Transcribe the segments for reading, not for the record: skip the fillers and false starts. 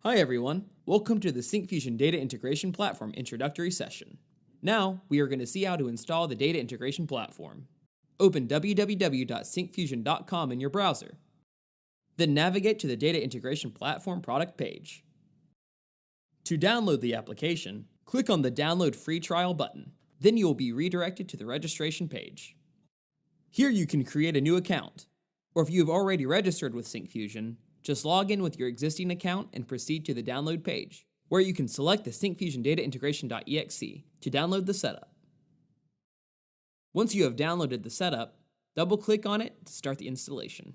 Hi everyone, welcome to the Syncfusion Data Integration Platform introductory session. Now, we are going to see how to install the data integration platform. Open www.syncfusion.com in your browser. Then navigate to the Data Integration Platform product page. To download the application, click on the Download Free Trial button. Then you will be redirected to the registration page. Here you can create a new account, or if you have already registered with Syncfusion, just log in with your existing account and proceed to the download page, where you can select the Syncfusion Data Integration.exe to download the setup. Once you have downloaded the setup, double-click on it to start the installation.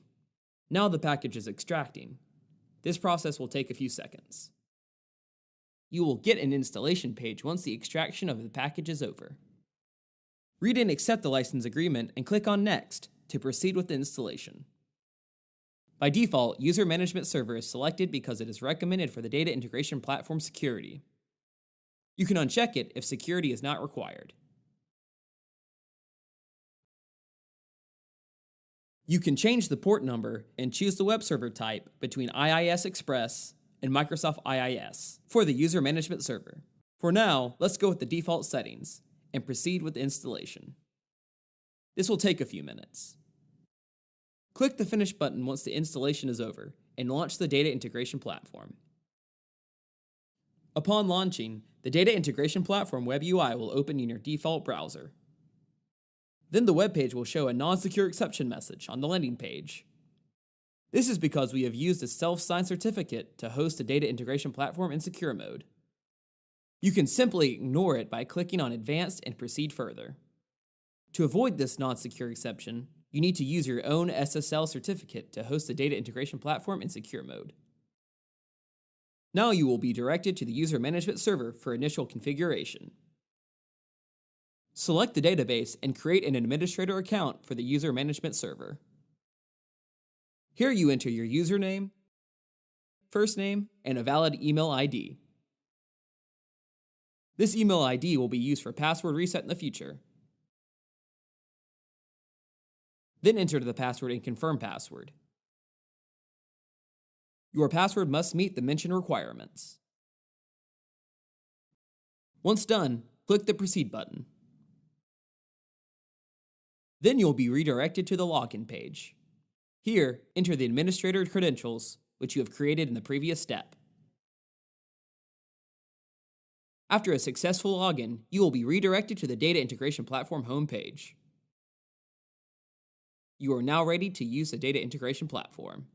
Now the package is extracting. This process will take a few seconds. You will get an installation page once the extraction of the package is over. Read and accept the license agreement and click on Next to proceed with the installation. By default, User Management Server is selected because it is recommended for the data integration platform security. You can uncheck it if security is not required. You can change the port number and choose the web server type between IIS Express and Microsoft IIS for the User Management Server. For now, let's go with the default settings and proceed with the installation. This will take a few minutes. Click the Finish button once the installation is over and launch the data integration platform. Upon launching, the data integration platform web UI will open in your default browser. Then the web page will show a non-secure exception message on the landing page. This is because we have used a self-signed certificate to host the data integration platform in secure mode. You can simply ignore it by clicking on Advanced and proceed further. To avoid this non-secure exception, you need to use your own SSL certificate to host the data integration platform in secure mode. Now you will be directed to the User Management Server for initial configuration. Select the database and create an administrator account for the User Management Server. Here you enter your username, first name, and a valid email ID. This email ID will be used for password reset in the future. Then enter the password and confirm password. Your password must meet the mentioned requirements. Once done, click the Proceed button. Then you'll be redirected to the login page. Here, enter the administrator credentials, which you have created in the previous step. After a successful login, you will be redirected to the Data Integration Platform homepage. You are now ready to use the Data Integration Platform.